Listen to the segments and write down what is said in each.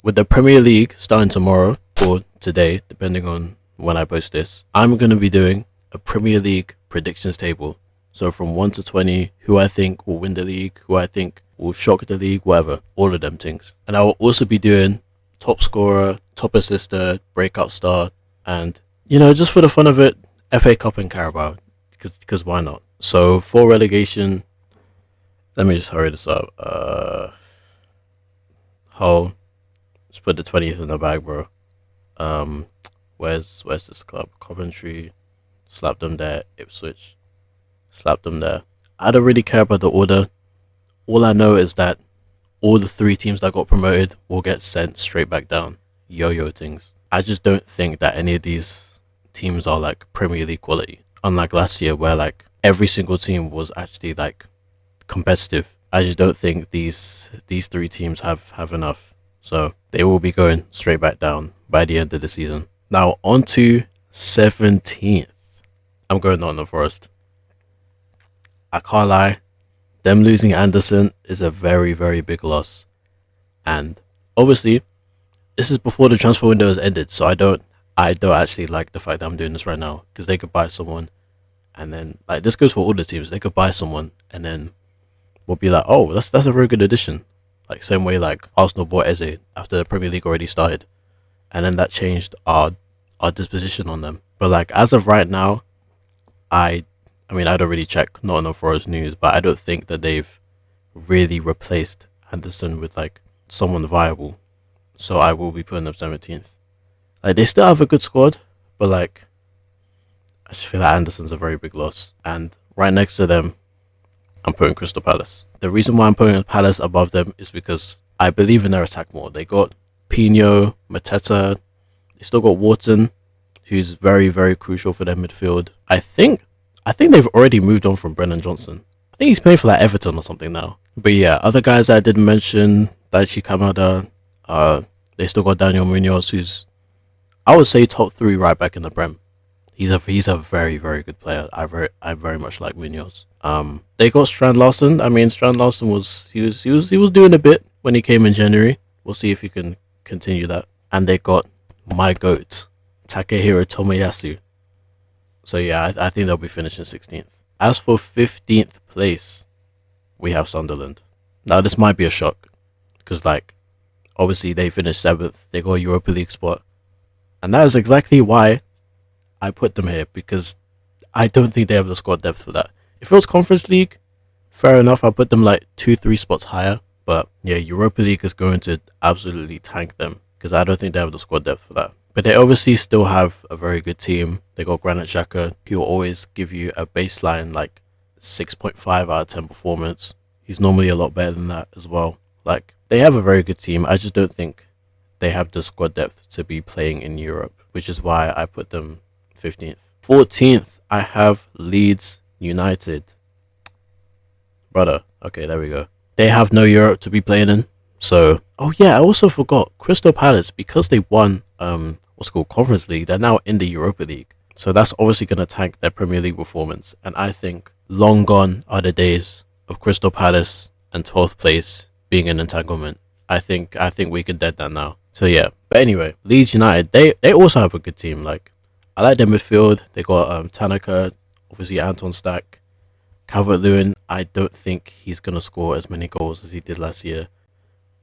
With the Premier League starting tomorrow or today, depending on when I post this, I'm going to be doing a Premier League predictions table. So from 1 to 20, who I think will win the league, who I think will shock the league, whatever, all of them things. And I will also be doing top scorer, top assister, breakout star, and, just for the fun of it, FA Cup and Carabao, because why not? So for relegation, let me just hurry this up. Hull, let's put the 20th in the bag, bro. Where's this club? Coventry, slap them there. Ipswich, slap them there. I don't really care about the order. All I know is that all the 3 teams that got promoted will get sent straight back down. Yo-yo things. I just don't think that any of these teams are like Premier League quality. Unlike last year where like every single team was actually like competitive. I just don't think these 3 teams have enough. So they will be going straight back down by the end of the season. Now on to 17th. I'm going Nottingham Forest. I can't lie. Them losing Anderson is a very, very big loss. And obviously, this is before the transfer window has ended, so I don't actually like the fact that I'm doing this right now, because they could buy someone, and then like this goes for all the teams. They could buy someone, and then we'll be like, oh, that's a very good addition. Like same way like Arsenal bought Eze after the Premier League already started, and then that changed our disposition on them. But like as of right now, I don't really check Nottingham Forest news, but I don't think that they've really replaced Anderson with like someone viable. So I will be putting them 17th. Like they still have a good squad, but like I just feel like Anderson's a very big loss. And right next to them, I'm putting Crystal Palace. The reason why I'm putting Palace above them is because I believe in their attack more. They got Pino, Mateta, they still got Wharton, who's very, very crucial for their midfield. I think they've already moved on from Brennan Johnson. I think he's playing for like Everton or something now. But yeah, other guys that I didn't mention, Daichi Kamada, they still got Daniel Munoz, who's I would say top 3 right back in the Prem. He's a very, very good player. I very much like Munoz. They got Strand Larson. I mean, Strand Larson was doing a bit when he came in January. We'll see if he can continue that. And they got my goat, Takehiro Tomoyasu. So yeah, I think they'll be finishing 16th. As for 15th place, we have Sunderland. Now this might be a shock, because like, obviously they finished 7th. They got a Europa League spot. And that is exactly why I put them here, because I don't think they have the squad depth for that. If it was Conference League, fair enough, I'll put them like 2-3 spots higher. But yeah, Europa League is going to absolutely tank them, because I don't think they have the squad depth for that. But they obviously still have a very good team. They got Granit Xhaka, who will always give you a baseline like 6.5 out of 10 performance. He's normally a lot better than that as well. Like, they have a very good team. I just don't think they have the squad depth to be playing in Europe, which is why I put them 15th. 14th, I have Leeds United. Brother, okay, there we go. They have no Europe to be playing in. So, oh yeah, I also forgot, Crystal Palace, because they won what's called Conference League, they're now in the Europa League. So that's obviously going to tank their Premier League performance. And I think long gone are the days of Crystal Palace and 12th place being an entanglement. I think we can dead that now. So yeah, but anyway, Leeds United, they also have a good team. Like, I like their midfield. They got Tanaka, obviously Anton Stack, Calvert-Lewin. I don't think he's going to score as many goals as he did last year.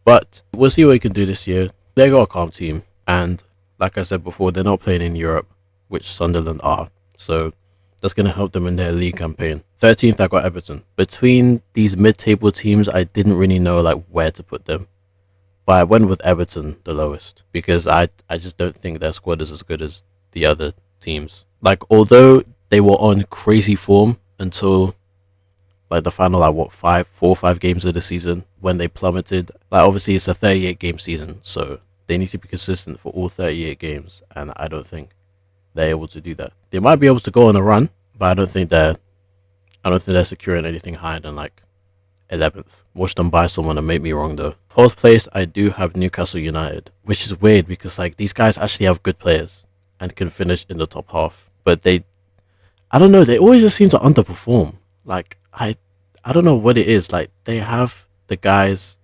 But we'll see what he can do this year. They got a calm team. And like I said before, they're not playing in Europe, which Sunderland are. So that's going to help them in their league campaign. 13th, I got Everton. Between these mid-table teams, I didn't really know like where to put them. But I went with Everton the lowest, because I just don't think their squad is as good as the other teams. Like, although they were on crazy form until like the final, like 4 or 5 games of the season, when they plummeted. Like, obviously it's a 38 game season, so they need to be consistent for all 38 games, and I don't think they're able to do that. They might be able to go on a run, but I don't think they're securing anything higher than like 11th. Watch them buy someone and make me wrong though. 4th place, I do have Newcastle United, which is weird because like these guys actually have good players and can finish in the top half, but I don't know, they always just seem to underperform. Like, I don't know what it is. Like, they have the guys,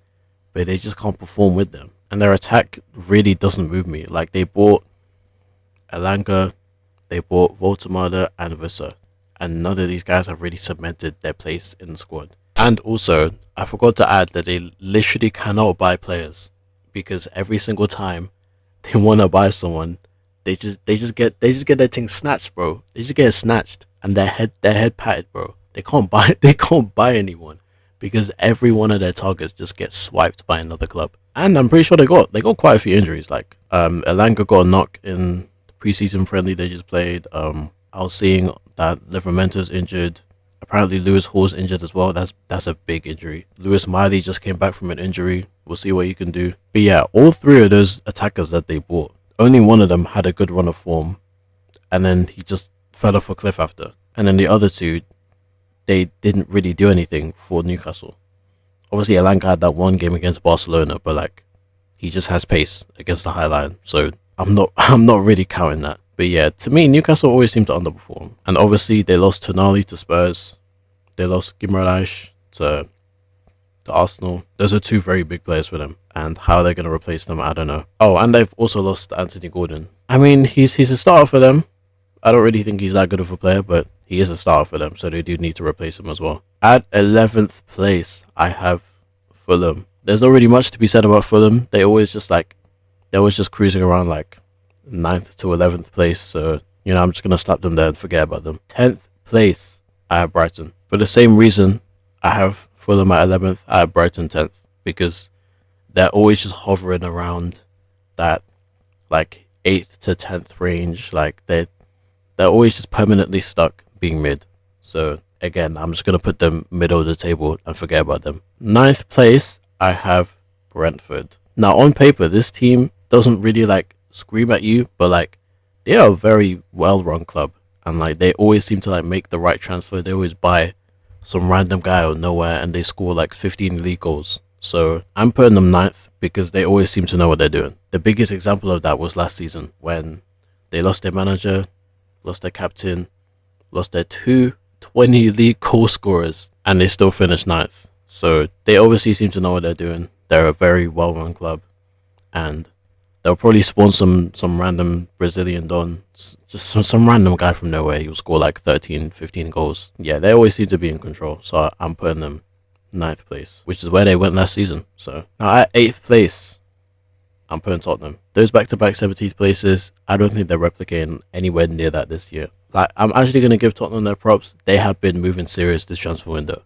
but they just can't perform with them. and their attack really doesn't move me. Like they bought Elanga, they bought Voltemada and Vissa, and none of these guys have really cemented their place in the squad. And also, I forgot to add that they literally cannot buy players because every single time they want to buy someone, they just get their thing snatched, bro. They just get it snatched and their head patted, bro. They can't buy anyone because every one of their targets just gets swiped by another club. And I'm pretty sure they got quite a few injuries. Like Elanga got a knock in the preseason friendly they just played. I was seeing that Livermento's injured. Apparently Lewis Hall's injured as well. That's a big injury. Lewis Miley just came back from an injury. We'll see what he can do. But yeah, all three of those attackers that they bought, only one of them had a good run of form, and then he just fell off a cliff after. And then the other two, they didn't really do anything for Newcastle. Obviously, Elanga had that one game against Barcelona, but like he just has pace against the high line, so I'm not really counting that. But yeah, to me, Newcastle always seem to underperform, and obviously they lost Tonali to Spurs, they lost Guimaraes to Arsenal. Those are two very big players for them, and how they're going to replace them, I don't know. Oh, and they've also lost Anthony Gordon. I mean, he's a starter for them. I don't really think he's that good of a player, but he is a starter for them, so they do need to replace him as well. At 11th place, I have Fulham. There's not really much to be said about Fulham. They're always just cruising around like 9th to 11th place, so I'm just going to slap them there and forget about them. 10th place, I have Brighton. For the same reason, I have Fulham at 11th, I have Brighton 10th, because they're always just hovering around that like 8th to 10th range. Like they're always just permanently stuck being mid. So again, I'm just going to put them middle of the table and forget about them. 9th place, I have Brentford. Now on paper, this team doesn't really like scream at you, but like they are a very well run club, and like they always seem to like make the right transfer. They always buy some random guy out of nowhere and they score like 15 league goals. So I'm putting them 9th because they always seem to know what they're doing. The biggest example of that was last season when they lost their manager, lost their captain, lost their two 20 league goal scorers, and they still finished 9th. So they obviously seem to know what they're doing. They're a very well run club, and they'll probably spawn some random Brazilian don, just some random guy from nowhere. He'll score like 13, 15 goals. Yeah, they always seem to be in control. So I'm putting them 9th place, which is where they went last season. So now at 8th place, I'm putting Tottenham. Those back-to-back 17th places, I don't think they're replicating anywhere near that this year. Like, I'm actually going to give Tottenham their props. They have been moving serious this transfer window.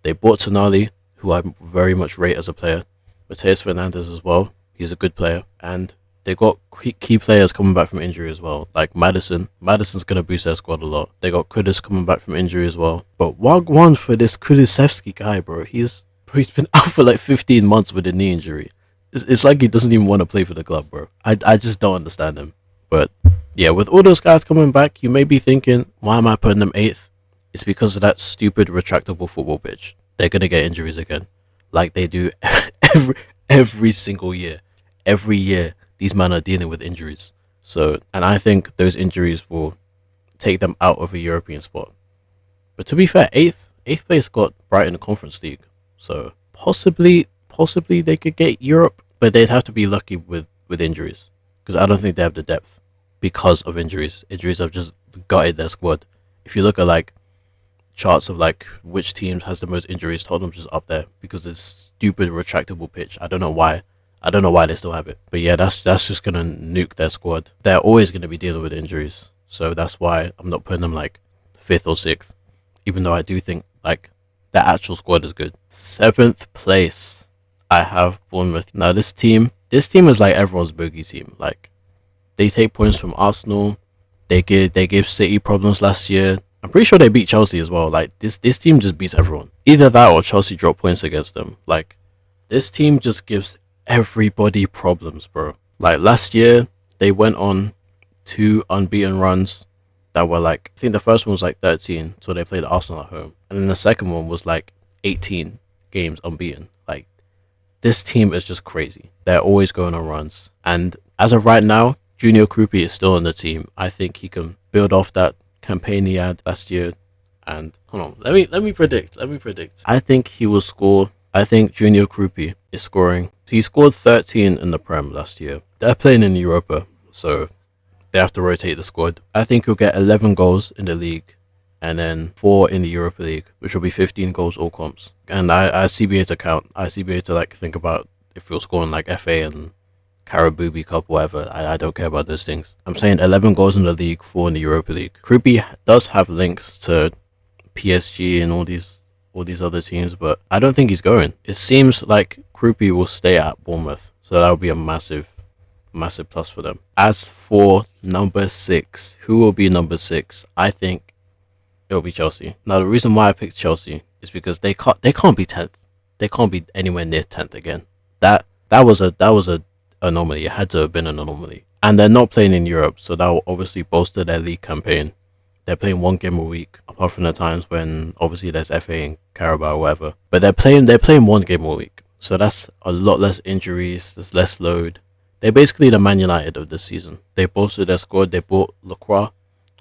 They bought Tonali, who I very much rate as a player. Mateus Fernandes as well. He's a good player. And they got key players coming back from injury as well. Like Madison. Madison's going to boost their squad a lot. They got Kudus coming back from injury as well. But Wagwan for this Kulusevski guy, bro. He's been out for like 15 months with a knee injury. It's like he doesn't even want to play for the club, bro. I just don't understand him. But yeah, with all those guys coming back, you may be thinking, why am I putting them 8th? It's because of that stupid retractable football pitch. They're going to get injuries again. Like they do every single year. Every year, these men are dealing with injuries. So, and I think those injuries will take them out of a European spot. But to be fair, 8th place got Brighton Conference League. So possibly they could get Europe, but they'd have to be lucky with injuries. Because I don't think they have the depth because of injuries. Injuries have just gutted their squad. If you look at like charts of like which teams has the most injuries, Tottenham's just up there because this stupid retractable pitch. I don't know why they still have it. But yeah, that's just gonna nuke their squad. They're always gonna be dealing with injuries. So that's why I'm not putting them like 5th or 6th. Even though I do think like the actual squad is good. 7th place, I have Bournemouth. Now this team is like everyone's bogey team. Like they take points from Arsenal. They gave City problems last year. I'm pretty sure they beat Chelsea as well. Like this team just beats everyone. Either that or Chelsea drop points against them. Like this team just gives everybody problems, bro. Like last year they went on 2 unbeaten runs that were like, I think the first one was like 13, so they played Arsenal at home, and then the second one was like 18 games unbeaten. Like this team is just crazy. They're always going on runs, and as of right now, Junior Krupi is still in the team. I think he can build off that campaign he had last year. And hold on, let me predict. I think he will score. I think Junior Krupi is scoring So he scored 13 in the Prem last year. They're playing in Europa, so they have to rotate the squad. I think he'll get 11 goals in the league and then 4 in the Europa League, which will be 15 goals all comps. And I CBA to count. I CBA to like think about if you're scoring like FA and Carabooby Cup, whatever. I don't care about those things. I'm saying 11 goals in the league, 4 in the Europa League. Krupi does have links to PSG and all these other teams, but I don't think he's going. It seems like Krupi will stay at Bournemouth, so that would be a massive plus for them. As for number 6, who will be number 6? I think it'll be Chelsea. Now the reason why I picked Chelsea is because they can't be 10th. They can't be anywhere near 10th again. That was a anomaly. It had to have been an anomaly. And they're not playing in Europe, so that will obviously bolster their league campaign. They're playing 1 game a week, apart from the times when obviously there's FA and Carabao or whatever. But they're playing 1 game a week. So that's a lot less injuries, there's less load. They're basically the Man United of this season. They bolstered their squad. They bought Lacroix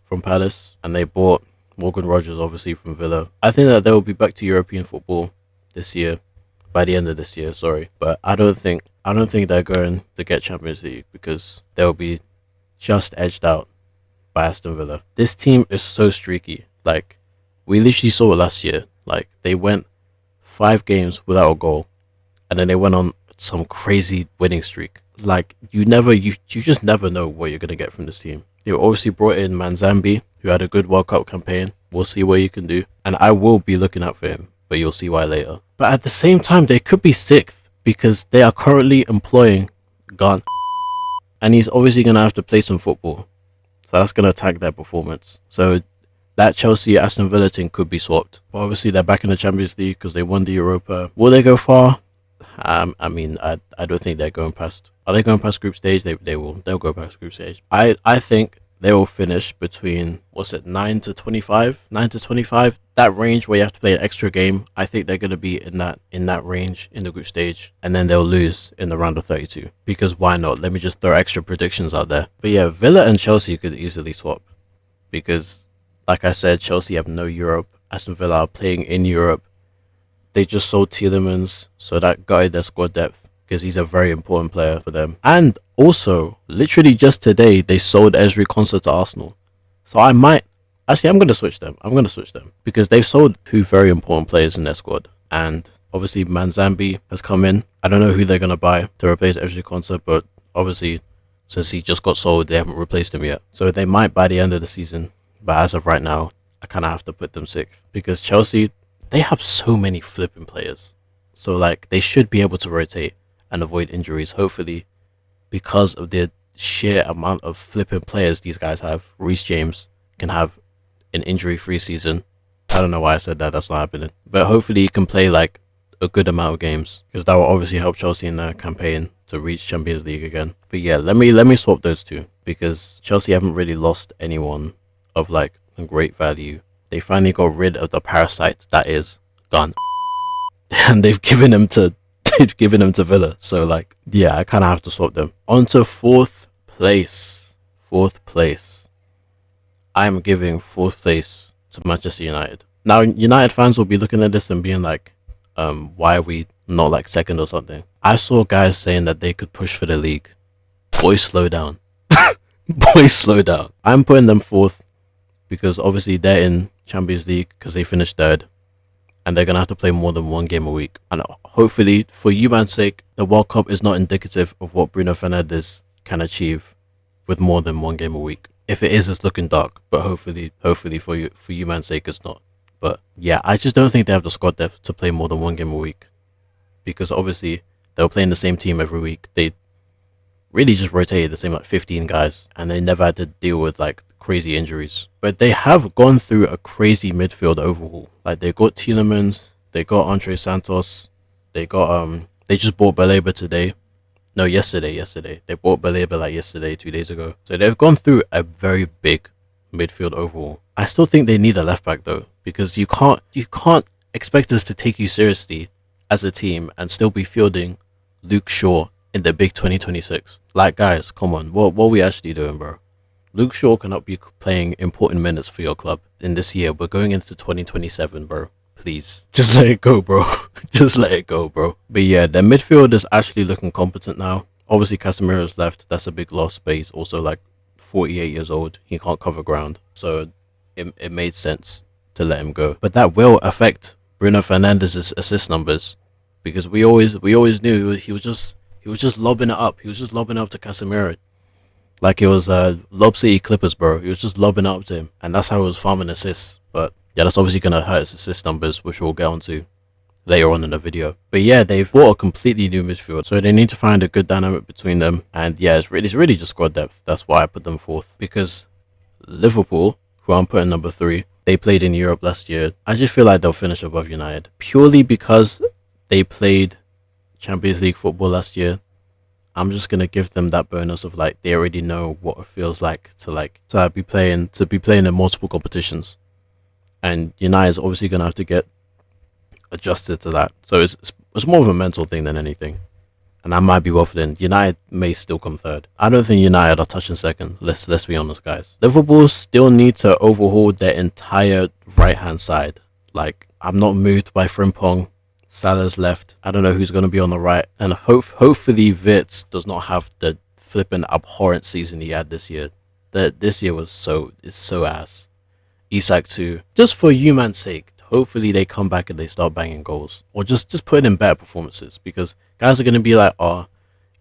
from Palace, and they bought Morgan Rogers, obviously, from Villa. I think that they will be back to European football this year, by the end of this year, sorry. But I don't think they're going to get Champions League because they'll be just edged out by Aston Villa. This team is so streaky. Like, we literally saw it last year. Like, they went 5 games without a goal, and then they went on some crazy winning streak. Like, you just never know what you're gonna get from this team. They obviously brought in Manzambi, who had a good World Cup campaign. We'll see what he can do, and I will be looking out for him, but you'll see why later. But at the same time, they could be 6th because they are currently employing Gun, and he's obviously gonna have to play some football, so that's gonna attack their performance. So that Chelsea Aston Villa thing could be swapped. But obviously, they're back in the Champions League because they won the Europa. Will they go far? I mean, I don't think they're going past. Are they going past group stage? They will. They'll go past group stage. I think they will finish between 9 to 25, 9 to 25. That range where you have to play an extra game. I think they're gonna be in that range in the group stage, and then they'll lose in the round of 32. Because why not? Let me just throw extra predictions out there. But yeah, Villa and Chelsea could easily swap, because like I said, Chelsea have no Europe. Aston Villa are playing in Europe. They just sold Tielemans, so that gutted their squad depth because he's a very important player for them. And also, literally just today, they sold Ezri Konsa to Arsenal. So I'm going to switch them. Because they've sold 2 very important players in their squad. And obviously, Manzambi has come in. I don't know who they're going to buy to replace Ezri Konsa, but obviously, since he just got sold, they haven't replaced him yet. So they might by the end of the season. But as of right now, I kind of have to put them 6th. Because Chelsea, they have so many flipping players. So, like, they should be able to rotate and avoid injuries, hopefully, because of the sheer amount of flipping players these guys have. Reece James can have an injury-free season. I don't know why I said that. That's not happening. But hopefully he can play, like, a good amount of games, because that will obviously help Chelsea in their campaign to reach Champions League again. But yeah, let me swap those 2, because Chelsea haven't really lost anyone of, like, great value. They finally got rid of the parasite that is Gun, and they've given him to Villa. So, like, yeah, I kind of have to swap them. On to 4th place. I'm giving 4th place to Manchester United. Now, United fans will be looking at this and being like, why are we not like 2nd or something? I saw guys saying that they could push for the league. Boys, slow down. I'm putting them 4th because obviously they're in Champions League because they finished 3rd, and they're gonna have to play more than 1 game a week. And hopefully, for you man's sake, the World Cup is not indicative of what Bruno Fernandes can achieve with more than 1 game a week. If it is, it's looking dark. But hopefully for you man's sake, it's not. But yeah, I just don't think they have the squad depth to play more than 1 game a week, because obviously they were playing the same team every week. They really just rotated the same like 15 guys, and they never had to deal with like crazy injuries. But they have gone through a crazy midfield overhaul. Like, they got Tielemans, they got Andre Santos, they just bought Baleba today. No, yesterday. They bought Baleba like yesterday, 2 days ago. So they've gone through a very big midfield overhaul. I still think they need a left back though, because you can't expect us to take you seriously as a team and still be fielding Luke Shaw in the big 2026. Like, guys, come on, what are we actually doing, bro? Luke Shaw cannot be playing important minutes for your club in this year. We're going into 2027, bro. Please, just let it go, bro. Just let it go, bro. But yeah, their midfield is actually looking competent now. Obviously, Casemiro's left. That's a big loss, but he's also like 48 years old. He can't cover ground. So it made sense to let him go. But that will affect Bruno Fernandes's assist numbers because we always knew he was just lobbing it up. He was just lobbing it up to Casemiro. Like it was Lob City Clippers, bro. He was just lobbing it up to him. And that's how he was farming assists. But yeah, that's obviously gonna hurt his assist numbers, which we'll get onto later on in the video. But yeah, they've bought a completely new midfield, so they need to find a good dynamic between them. And yeah, it's really just squad depth. That's why I put them fourth, because Liverpool, who I'm putting number 3, they played in Europe last year. I just feel like they'll finish above United purely because they played Champions League football last year. I'm just gonna give them that bonus of like they already know what it feels like to be playing in multiple competitions, and United's obviously gonna have to get adjusted to that. So it's more of a mental thing than anything. And I might be waffling. United may still come third. I don't think United are touching second. Let's be honest, guys. Liverpool still need to overhaul their entire right hand side. Like, I'm not moved by Frimpong. Salah's left. I don't know who's gonna be on the right. And hopefully Wirtz does not have the flipping abhorrent season he had this year. This year was so ass. Isak too. Just for human's sake, hopefully they come back and they start banging goals, or just put in better performances, because guys are gonna be like, oh,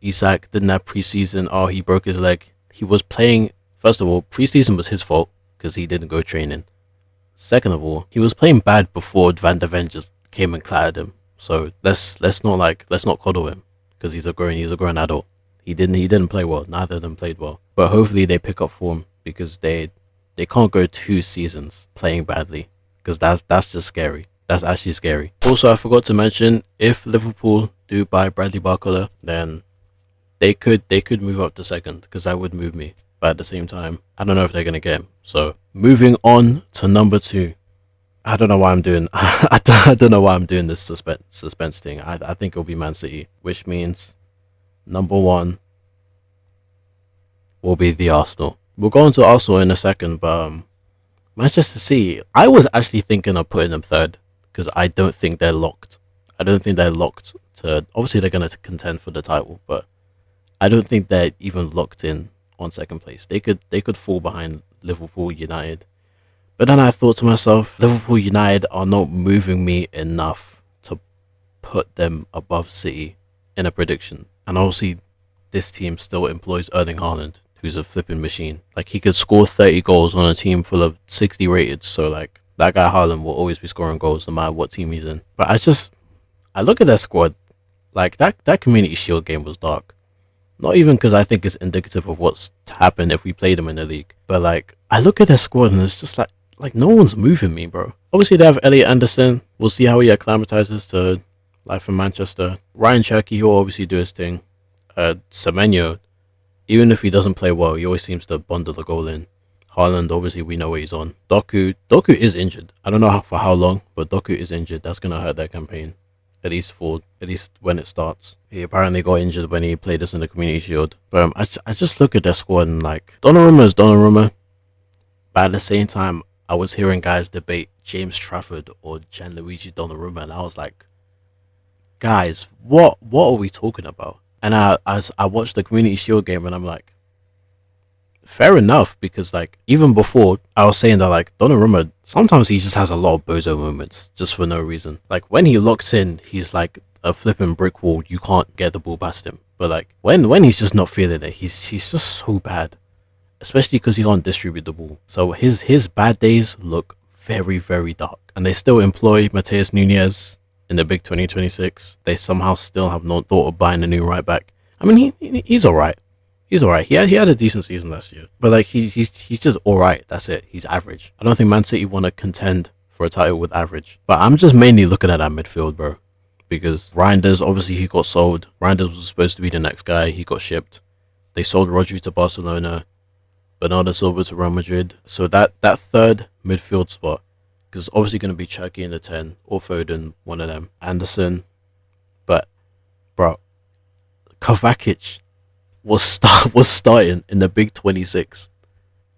Isak didn't have preseason. Oh, he broke his leg. He was playing. First of all, preseason was his fault because he didn't go training. Second of all, he was playing bad before Van de Ven just came and clattered him. So let's not coddle him because he's a grown adult. He didn't play well. Neither of them played well. But hopefully they pick up form, because they can't go 2 seasons playing badly, because that's just scary. That's actually scary. Also, I forgot to mention, if Liverpool do buy Bradley Barcola, then they could move up to second, because that would move me. But at the same time, I don't know if they're gonna get him. So moving on to number 2. I don't know why I'm doing. I don't know why I'm doing this suspense thing. I think it'll be Man City, which means number 1 will be the Arsenal. We'll go into Arsenal in a second, but Manchester City, I was actually thinking of putting them third, because I don't think they're locked. I don't think they're locked to. Obviously, they're going to contend for the title, but I don't think they're even locked in on second place. They could fall behind Liverpool, United. But then I thought to myself, Liverpool, United are not moving me enough to put them above City in a prediction. And obviously, this team still employs Erling Haaland, who's a flipping machine. Like, he could score 30 goals on a team full of 60 rated. So like, that guy Haaland will always be scoring goals no matter what team he's in. But I look at their squad, like that Community Shield game was dark. Not even because I think it's indicative of what's to happen if we play them in the league, but like, I look at their squad and it's just like no one's moving me, bro. Obviously they have Elliot Anderson. We'll see how he acclimatizes to life in Manchester. Ryan Cherky, he'll obviously do his thing. Semenyo, even if he doesn't play well, he always seems to bundle the goal in. Haaland, obviously we know what he's on. Doku is injured. I don't know for how long, but Doku is injured. That's gonna hurt their campaign, at least when it starts. He apparently got injured when he played us in the Community Shield. But I just look at their squad and like, Donnarumma is Donnarumma, but at the same time, I was hearing guys debate James Trafford or Gianluigi Donnarumma, and I was like, guys, what are we talking about? And as I watched the Community Shield game, and I'm like, fair enough, because like, even before, I was saying that like, Donnarumma, sometimes he just has a lot of bozo moments just for no reason. Like, when he locks in, he's like a flipping brick wall. You can't get the ball past him. But like, when he's just not feeling it, he's just so bad, especially because he can't distribute the ball. So his bad days look very, very dark. And they still employ Mateus Nunez in the big 2026. They somehow still have not thought of buying a new right back. I mean, he's all right. He's all right. He had a decent season last year, but like, he's just all right. That's it. He's average. I don't think Man City want to contend for a title with average. But I'm just mainly looking at that midfield, bro, because Reinders, obviously he got sold. Reinders was supposed to be the next guy. He got shipped. They sold Rodri to Barcelona, Bernardo Silva to Real Madrid. So that third midfield spot, because it's obviously going to be Cherky in the 10 or Foden, one of them, Anderson. But bro, Kovacic was starting in the big 26.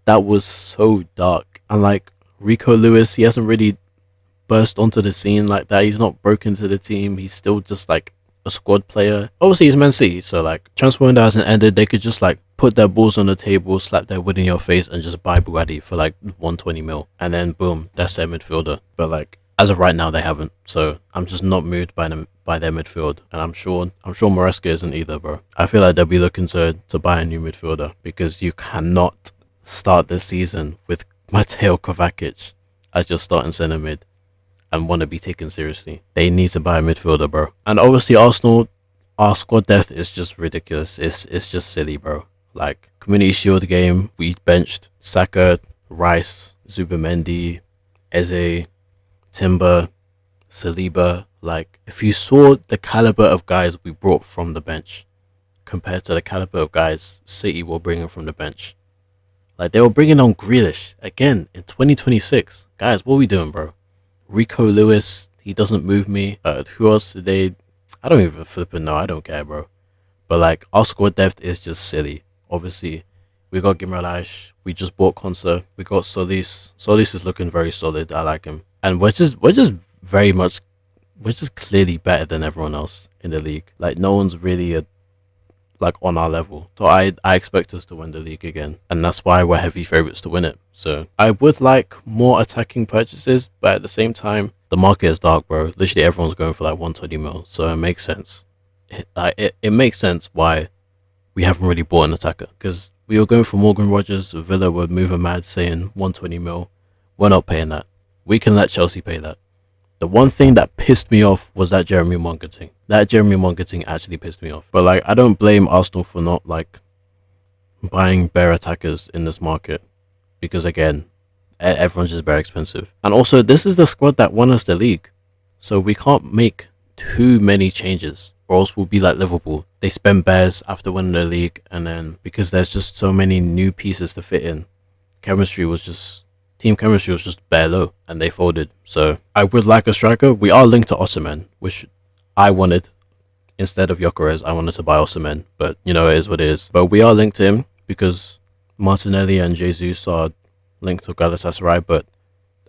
That was so dark. And like, Rico Lewis, he hasn't really burst onto the scene like that. He's not broken to the team. He's still just like a squad player. Obviously, he's Man City, so like transfer window hasn't ended. They could just like put their balls on the table, slap their wood in your face, and just buy Bugatti for like 120 mil, and then boom, that's their midfielder. But like as of right now, they haven't. So I'm just not moved by them by their midfield, and I'm sure Maresca isn't either, bro. I feel like they'll be looking to buy a new midfielder because you cannot start this season with Mateo Kovacic as your starting centre mid and want to be taken seriously. They need to buy a midfielder, bro. And obviously Arsenal, our squad depth is just ridiculous. It's just silly, bro. Like Community Shield game, we benched Saka, Rice, Zubamendi, Eze, Timber, Saliba. Like if you saw the caliber of guys we brought from the bench compared to the caliber of guys City were bringing from the bench, like they were bringing on Grealish again in 2026. Guys, what are we doing, bro? Rico Lewis, he doesn't move me. Who else did they? I don't even flipping know. I don't care, bro. But like our squad depth is just silly. Obviously, we got Gimralash. We just bought Konsa. We got Solis. Solis is looking very solid. I like him, and we're just very much, we're just clearly better than everyone else in the league. Like no one's really like on our level. So I expect us to win the league again, and that's why we're heavy favorites to win it. So I would like more attacking purchases, but at the same time, the market is dark, bro. Literally everyone's going for like 120 mil, so it makes sense. It makes sense why we haven't really bought an attacker, because we were going for Morgan Rogers. Villa were moving mad saying 120 mil. We're not paying that. We can let Chelsea pay that. The one thing that pissed me off was that Jeremy Monk thing. That Jeremy Monk thing actually pissed me off. But like, I don't blame Arsenal for not like buying bare attackers in this market, because again, everyone's just very expensive. And also, this is the squad that won us the league, so we can't make too many changes, or else we'll be like Liverpool. They spend bears after winning the league, and then because there's just so many new pieces to fit in, team chemistry was just bare low, and they folded. So I would like a striker. We are linked to Osimhen, which I wanted instead of Gyökeres. I wanted to buy Osimhen, but you know, it is what it is. But we are linked to him because Martinelli and Jesus are linked to Galatasaray, but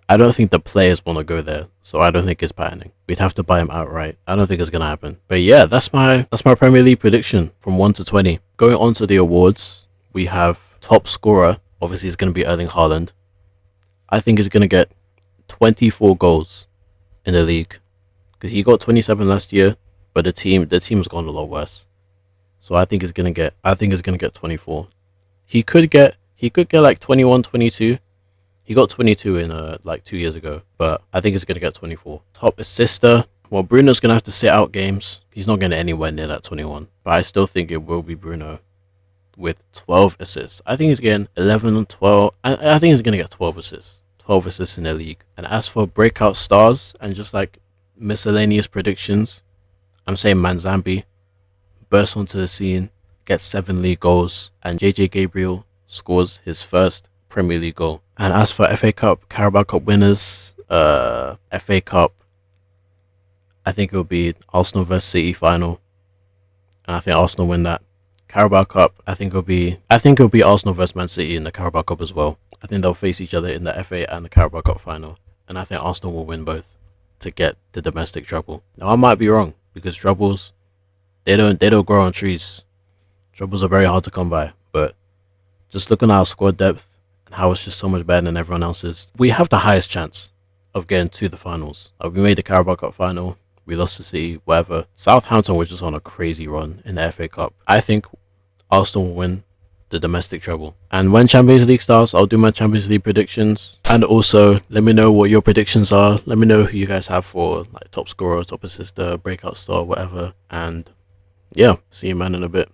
I don't think the players want to go there, so I don't think it's happening. We'd have to buy him outright. I don't think it's gonna happen. But yeah, that's my Premier League prediction from 1 to 20. Going on to the awards, we have top scorer. Obviously, it's gonna be Erling Haaland. I think he's gonna get 24 goals in the league, because he got 27 last year, but the team's gone a lot worse. So I think he's gonna get 24. He could get like 21, 22. He got 22 in like 2 years ago, but I think he's gonna get 24. Top assister. Well, Bruno's gonna have to sit out games. He's not gonna anywhere near that 21, but I still think it will be Bruno with 12 assists. I think he's getting 11 and 12. I think he's gonna get 12 assists. 12 assists in the league. And as for breakout stars and just like miscellaneous predictions, I'm saying Manzambi bursts onto the scene, gets 7 league goals, and JJ Gabriel scores his first Premier League goal. And as for FA Cup, Carabao Cup winners, FA Cup, I think it will be Arsenal vs City final, and I think Arsenal win that. Carabao Cup, I think it'll be Arsenal vs Man City in the Carabao Cup as well. I think they'll face each other in the FA and the Carabao Cup final, and I think Arsenal will win both to get the domestic treble. Now I might be wrong, because trebles, they don't grow on trees. Trebles are very hard to come by, but just looking at our squad depth and how it's just so much better than everyone else's, we have the highest chance of getting to the finals. We made the Carabao Cup final, we lost to City, whatever. Southampton was just on a crazy run in the FA Cup. I think Arsenal will win the domestic treble. And when Champions League starts, I'll do my Champions League predictions. And also, let me know what your predictions are. Let me know who you guys have for like top scorer, top assister, breakout star, whatever. And yeah, see you man in a bit.